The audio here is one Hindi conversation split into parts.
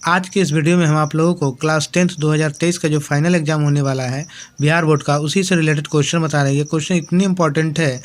आज के इस वीडियो में हम आप लोगों को क्लास 10th 2023 का जो फाइनल एग्जाम होने वाला है बिहार बोर्ड का, उसी से रिलेटेड क्वेश्चन बता रहे हैं। ये क्वेश्चन इतने इंपॉर्टेंट है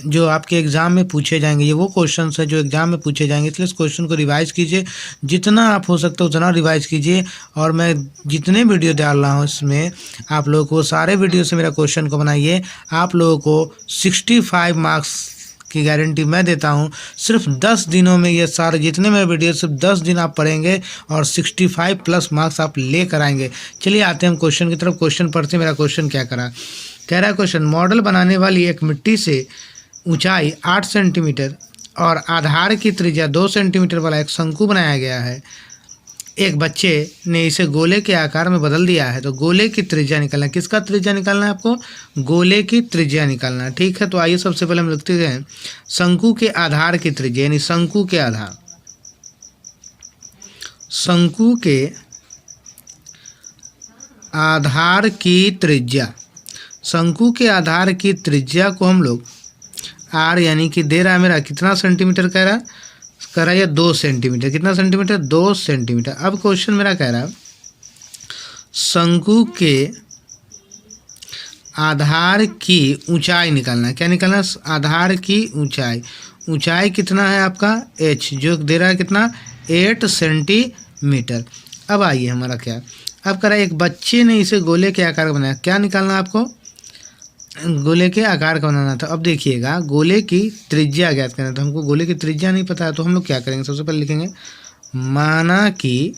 जो आपके एग्ज़ाम में पूछे जाएंगे। ये वो क्वेश्चन है जो एग्ज़ाम में पूछे जाएंगे, इसलिए इस क्वेश्चन को रिवाइज कीजिए, जितना आप हो सकता है उतना रिवाइज कीजिए। और मैं जितने वीडियो डाल रहा हूँ इसमें आप लोगों को सारे वीडियो से मेरा क्वेश्चन को बनाइए। आप लोगों को 65 मार्क्स की गारंटी मैं देता हूँ। सिर्फ 10 दिनों में ये सारे जितने मेरे वीडियो सिर्फ 10 दिन आप पढ़ेंगे और 65 प्लस मार्क्स आप लेकर आएंगे। चलिए आते हैं हम क्वेश्चन की तरफ। क्वेश्चन पढ़ते हैं। मेरा क्वेश्चन क्या करा, कह रहा है क्वेश्चन, मॉडल बनाने वाली एक मिट्टी से ऊंचाई 8 सेंटीमीटर और आधार की त्रिज्या 2 सेंटीमीटर वाला एक शंकु बनाया गया है। एक बच्चे ने इसे गोले के आकार में बदल दिया है, तो गोले की त्रिज्या निकालना है। किसका त्रिज्या निकालना है आपको? गोले की त्रिज्या निकालना है। ठीक है, तो आइए सबसे पहले हम लिखते हैं शंकु के आधार की त्रिज्या, यानी शंकु के आधार, शंकु के आधार की त्रिज्या, शंकु के आधार की त्रिज्या को हम लोग आर यानी कि दे रहा है मेरा कितना सेंटीमीटर, कह रहा है 2 सेंटीमीटर। कितना सेंटीमीटर? 2 सेंटीमीटर। अब क्वेश्चन मेरा कह रहा है शंकु के आधार की ऊंचाई निकालना है। क्या निकालना है? आधार की ऊंचाई। ऊंचाई कितना है आपका? h, जो दे रहा है कितना? 8 सेंटीमीटर। अब आइए हमारा क्या, अब कह रहा है एक बच्चे ने इसे गोले के आकार का बनाया। क्या निकालना है आपको? गोले के आकार का बनाना था। अब देखिएगा गोले की त्रिज्या ज्ञात करना था हमको। गोले की त्रिज्या नहीं पता है तो हम लोग क्या करेंगे, सबसे पहले लिखेंगे माना कि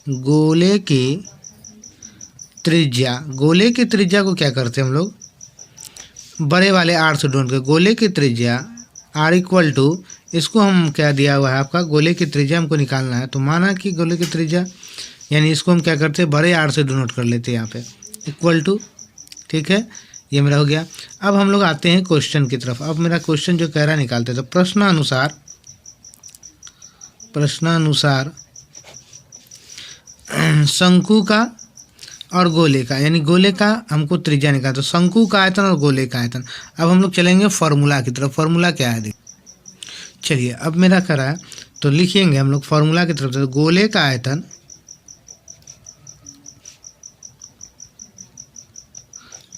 गोले की त्रिज्या, गोले की त्रिज्या को क्या करते हैं हम लोग? बड़े वाले आर से ढूंढ के गोले की त्रिज्या आर इक्वल टू, इसको हम क्या दिया हुआ है आपका, गोले की त्रिज्या हमको निकालना है। तो माना कि गोले की त्रिज्या यानी इसको हम क्या करते हैं, बड़े आर से डिनोट कर लेते हैं यहाँ पे, इक्वल टू। ठीक है, ये मेरा हो गया। अब हम लोग आते हैं क्वेश्चन की तरफ। अब मेरा क्वेश्चन जो कह रहा है निकालते हैं। तो प्रश्नानुसार शंकु का और गोले का, यानी गोले का हमको त्रिज्या निकालना। तो शंकु का आयतन और गोले का आयतन। अब हम लोग चलेंगे फॉर्मूला की तरफ। फॉर्मूला क्या है देखिए, चलिए अब मेरा कह रहा है तो लिखेंगे हम लोग फॉर्मूला की तरफ। तो गोले का आयतन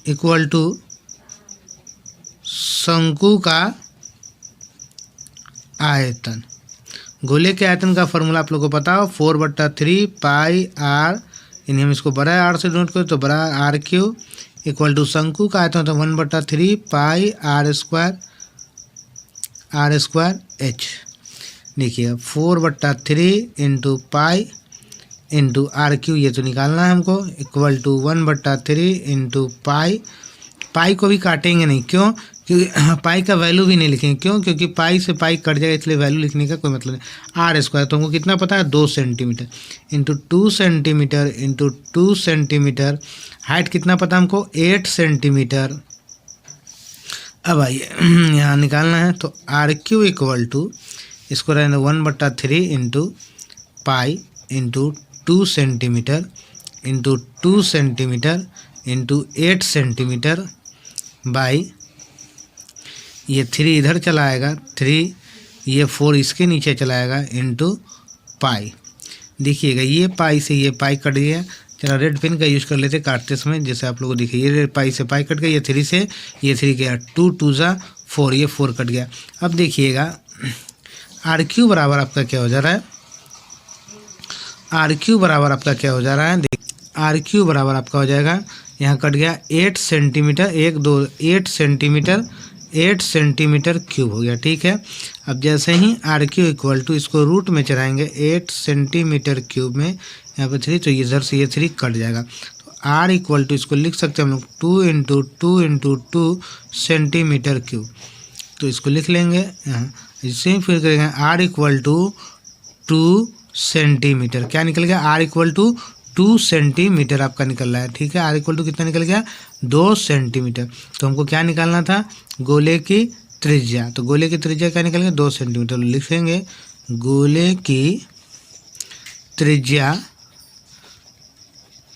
इक्वल टू शंकु का आयतन। गोले के आयतन का फॉर्मूला आप लोगों को पता हो, 4/3 पाई आर, यानी हम इसको बड़ा आर से नोट करें तो बड़ा आर क्यू इक्वल टू शंकु का आयतन तो 1/3 पाई आर स्क्वायर एच। देखिए 4/3 into pi into R Q, ये तो निकालना है हमको, equal to 1/3 into pi. Pi को भी काटेंगे नहीं, क्यों? क्योंकि पाई का वैल्यू भी नहीं लिखेंगे। क्यों? क्योंकि पाई से पाई कट जाएगा, इसलिए वैल्यू लिखने का कोई मतलब नहीं। आर स्क्वायर तो हमको कितना पता है? 2 centimetre into 2 centimetre into 2 centimetre. Height कितना पता हमको? 8 सेंटीमीटर। अब आइए यहाँ निकालना है तो आर क्यू इक्वल टू, इसको रहने 1/3 into pi into 2 centimetre into 2 centimetre into 8 centimetre by, ये 3 इधर चला आएगा, 3 ये 4 इसके नीचे चला आएगा इंटू पाई। देखिएगा ये पाई से ये पाई कट गया। चलो रेड पेन का यूज़ कर लेते काटते समय, जैसे आप लोगों को दिखे ये पाई से पाई कट गया, ये 3 से ये 3 गया, 2 2 जा 4, ये 4 कट गया। अब देखिएगा आर क्यू बराबर आपका क्या हो जा रहा है? आर क्यू बराबर आपका क्या हो जा रहा है? आर क्यू बराबर आपका हो जाएगा, यहाँ कट गया 8 सेंटीमीटर, 1 2 8 सेंटीमीटर क्यूब हो गया। ठीक है, अब जैसे ही आर क्यू इक्वल टू, इसको रूट में चढ़ाएंगे 8 सेंटीमीटर क्यूब में, यहाँ पे 3 तो इधर से ये 3 कट जाएगा। तो आर इक्वल टू इसको लिख सकते हैं हम लोग 2 इंटू 2 इंटू 2 सेंटीमीटर क्यूब। तो इसको लिख लेंगे यहाँ, इससे ही फिर करेंगे आर इक्वल टू 2 सेंटीमीटर। क्या निकल गया? आर इक्वल टू 2 सेंटीमीटर आपका निकल रहा है। ठीक है, आर इक्वल टू कितना निकल गया? 2 सेंटीमीटर। तो हमको क्या निकालना था? गोले की त्रिज्या। तो गोले की त्रिज्या क्या निकल गया? 2 सेंटीमीटर। लिखेंगे गोले की त्रिज्या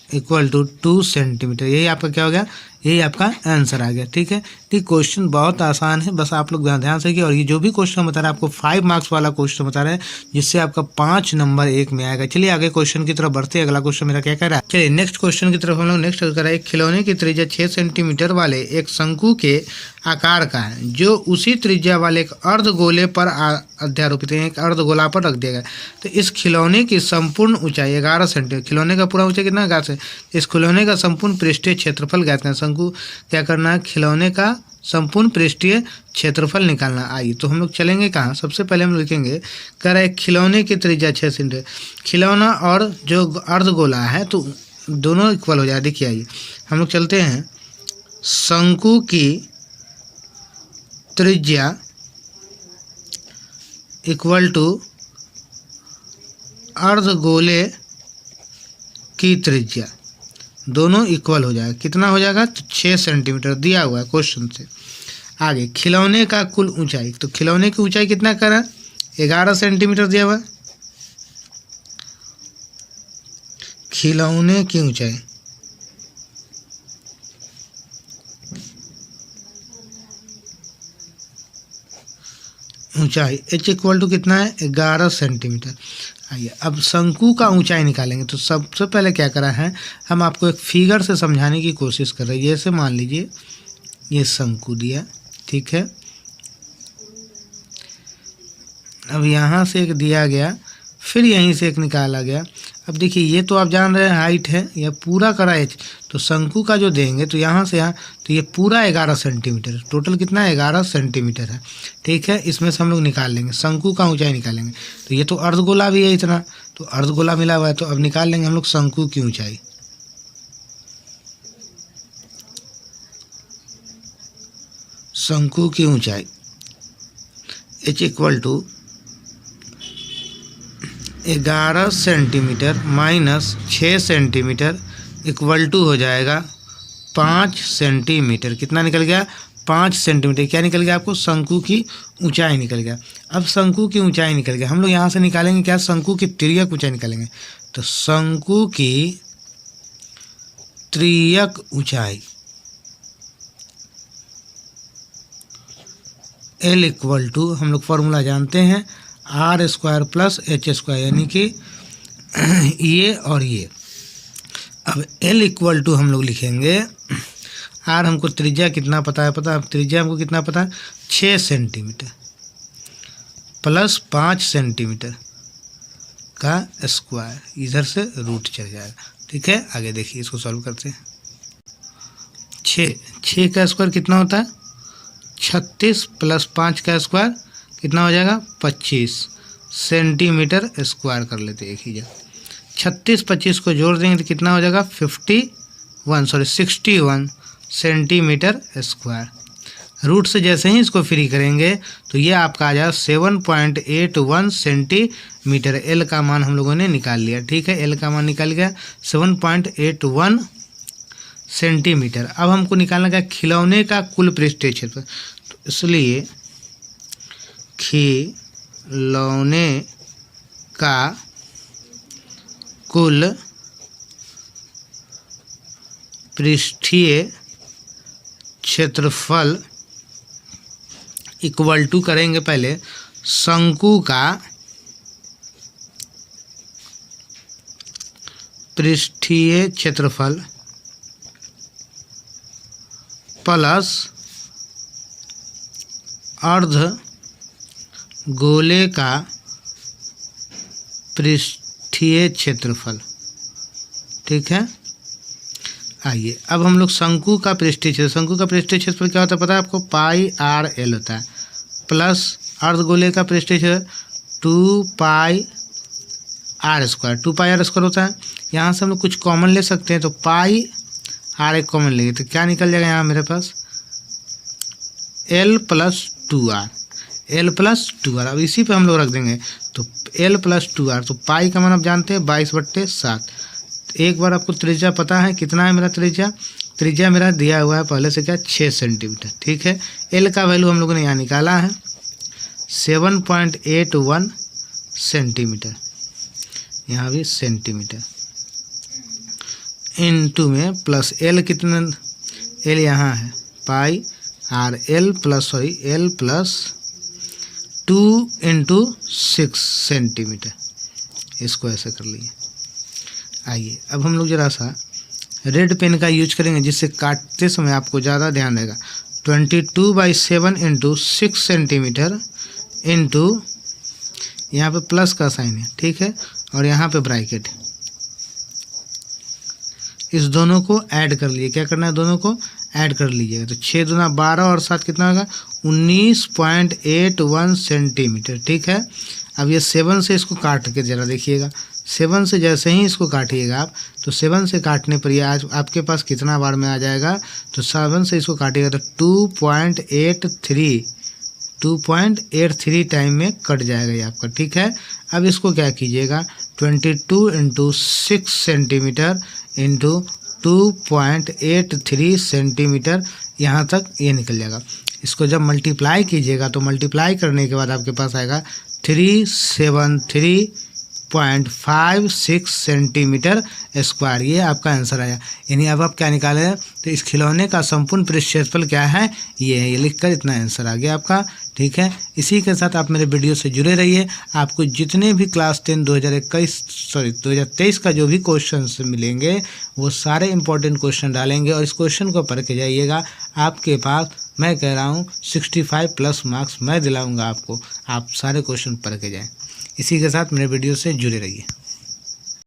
इक्वल टू 2 सेंटीमीटर। यही आपका क्या हो गया? यही आपका आंसर आ गया। ठीक है, ठीक, क्वेश्चन बहुत आसान है, बस आप लोग ध्यान से देखिए। और ये जो भी क्वेश्चन बता रहा है आपको 5 मार्क्स वाला क्वेश्चन बता रहे हैं, जिससे आपका 5 नंबर 1 में आएगा। चलिए आगे क्वेश्चन की तरफ बढ़ते हैं। अगला क्वेश्चन मेरा क्या कह रहा है, चलिए नेक्स्ट क्वेश्चन की तरफ हम लोग नेक्स्ट कर रहे हैं। खिलौने की त्रिज्या 6 सेंटीमीटर वाले एक शंकु के आकार का है, जो उसी त्रिज्या वाले एक अर्धगोले पर अध्यारोपित है, एक अर्धगोला पर रख दिया गया। तो इस खिलौने की संपूर्ण ऊंचाई 11 सेंटीमीटर, खिलौने का पूरा ऊंचाई कितना ज्ञात है, इस खिलौने का संपूर्ण पृष्ठीय क्षेत्रफल ज्ञात है। शंकु क्या करना है, खिलौने का संपूर्ण पृष्ठीय क्षेत्रफल निकालना। आइए तो हम लोग चलेंगे कहाँ, सबसे पहले हम लिखेंगे कह रहे खिलौने की त्रिज्या 6 सेंटीमीटर, खिलौना और जो अर्धगोला है तो दोनों इक्वल हो जाए। देखिए आइए हम लोग चलते हैं, शंकु की त्रिज्या इक्वल टू अर्धगोले की त्रिज्या, दोनों इक्वल हो जाएगा। कितना हो जाएगा, तो 6 सेंटीमीटर दिया हुआ है क्वेश्चन से। आगे खिलौने का कुल ऊंचाई, तो खिलौने की ऊंचाई कितना करा, 11 सेंटीमीटर दिया हुआ है। खिलौने की ऊंचाई h इक्वल टू कितना है, 11 सेंटीमीटर। आइए अब शंकु का ऊंचाई निकालेंगे। तो सबसे पहले क्या करा है, हम आपको एक फिगर से समझाने की कोशिश कर रहे हैं। जैसे मान लीजिए ये शंकु दिया, ठीक है, अब यहाँ से एक दिया गया, फिर यहीं से एक निकाला गया। अब देखिए ये तो आप जान रहे हैं हाइट है, यह पूरा करा h, तो शंकु का जो देंगे तो यहाँ से यहाँ, तो ये पूरा 11 सेंटीमीटर, टोटल कितना है, 11 सेंटीमीटर है। ठीक है, इसमें से हम लोग निकाल लेंगे, शंकु का ऊंचाई निकालेंगे। तो ये तो अर्धगोला भी है इतना, तो अर्धगोला मिला हुआ है, तो अब निकाल लेंगे हम लोग शंकु की ऊंचाई। शंकु की ऊंचाई h equal to 11 centimetre minus 6 centimetre equal to हो जाएगा 5 सेंटीमीटर। कितना निकल गया, 5 सेंटीमीटर। क्या निकल गया आपको, शंकु की ऊंचाई निकल गया। अब शंकु की ऊंचाई निकल गया, हम लोग यहाँ से निकालेंगे क्या, शंकु की तिर्यक ऊंचाई निकालेंगे। तो शंकु की तिर्यक ऊंचाई L इक्वल टू, हम लोग फॉर्मूला जानते हैं, R square plus H square, यानी कि ये और ये। अब L इक्वल टू हम लोग लिखेंगे, आर हमको त्रिज्या कितना पता है, पता है त्रिज्या हमको कितना पता है, 6 सेंटीमीटर प्लस 5 सेंटीमीटर का स्क्वायर, इधर से रूट चल जाएगा। ठीक है, आगे देखिए इसको सॉल्व करते हैं। 6 का स्क्वायर कितना होता है, 36 प्लस 5 का स्क्वायर कितना हो जाएगा, 25 सेंटीमीटर स्क्वायर कर लेते हैं एक ही जगह। 36-25 को जोड़ देंगे तो कितना हो जाएगा, 61 सेंटीमीटर स्क्वायर। रूट से जैसे ही इसको फ्री करेंगे तो ये आपका आ जाएगा 7.81 सेंटीमीटर। एल का मान हम लोगों ने निकाल लिया। ठीक है, एल का मान निकल गया 7.81 सेंटीमीटर। अब हमको निकालना क्या, खिलौने का कुल पृष्ठीय क्षेत्रफल, तो इसलिए खिलौने का कुल पृष्ठीय क्षेत्रफल इक्वल टू करेंगे पहले शंकु का पृष्ठीय क्षेत्रफल प्लस अर्ध गोले का पृष्ठीय क्षेत्रफल। ठीक है, आइए अब हम लोग शंकु का पृष्ठीय क्षेत्र, शंकु का पृष्ठीय क्षेत्रफल क्या होता है पता है आपको, पाई आर एल होता है, प्लस अर्धगोले का पृष्ठीय क्षेत्र 2 pi r square, 2 pi r square होता है। यहाँ से हम लोग कुछ कॉमन ले सकते हैं, तो पाई आर एक कॉमन लेंगे तो क्या निकल जाएगा यहाँ मेरे पास, L plus 2r, L plus 2r। अब इसी पे हम लोग रख देंगे, तो एल प्लस 2r, तो पाई का मान आप जानते हैं 22/7। एक बार आपको त्रिज्या पता है कितना है मेरा त्रिज्या, त्रिज्या मेरा दिया हुआ है पहले से क्या, 6 सेंटीमीटर। ठीक है, एल का वैल्यू हम लोगों ने यहाँ निकाला है 7.81 सेंटीमीटर, यहाँ भी सेंटीमीटर, इनटू में प्लस एल कितना एल यहाँ है pi r L plus 2 into 6 centimetre, इसको ऐसे कर लिए। आइए अब हम लोग जरा सा रेड पेन का यूज करेंगे जिससे काटते समय आपको ज़्यादा ध्यान रहेगा। 22/7 इंटू 6 सेंटीमीटर इंटू यहाँ पे प्लस का साइन है, ठीक है, और यहाँ पे ब्रैकेट। इस दोनों को ऐड कर लिए, क्या करना है, दोनों को ऐड कर लीजिएगा। तो 6 दूना 12 और 7 कितना होगा, 19.81 सेंटीमीटर, ठीक है। अब ये 7 से इसको काट के ज़रा देखिएगा, 7 से जैसे ही इसको काटिएगा आप, तो 7 से काटने पर ये आज आपके पास कितना बार में आ जाएगा, तो 7 से इसको काटिएगा तो 2.83 टाइम में कट जाएगा ये आपका, ठीक है। अब इसको क्या कीजिएगा, 22 इंटू 6 सेंटीमीटर इंटू 2.83 सेंटीमीटर यहाँ तक ये निकल जाएगा। इसको जब मल्टीप्लाई कीजिएगा तो मल्टीप्लाई करने के बाद आपके पास आएगा 373.56 सेंटीमीटर स्क्वायर, ये आपका आंसर आया। यानी अब आप क्या निकाले हैं, तो इस खिलौने का संपूर्ण पृष्ठफल क्या है, ये है, ये लिखकर इतना आंसर आ गया आपका, ठीक है। इसी के साथ आप मेरे वीडियो से जुड़े रहिए। आपको जितने भी क्लास 10 2023 का जो भी क्वेश्चन मिलेंगे वो सारे इंपॉर्टेंट क्वेश्चन डालेंगे और इस क्वेश्चन को पढ़ के जाइएगा। आपके पास मैं कह रहा हूँ 65 प्लस मार्क्स मैं दिलाऊंगा आपको, आप सारे क्वेश्चन पढ़ के जाएँ। इसी के साथ मेरे वीडियो से जुड़े रहिए।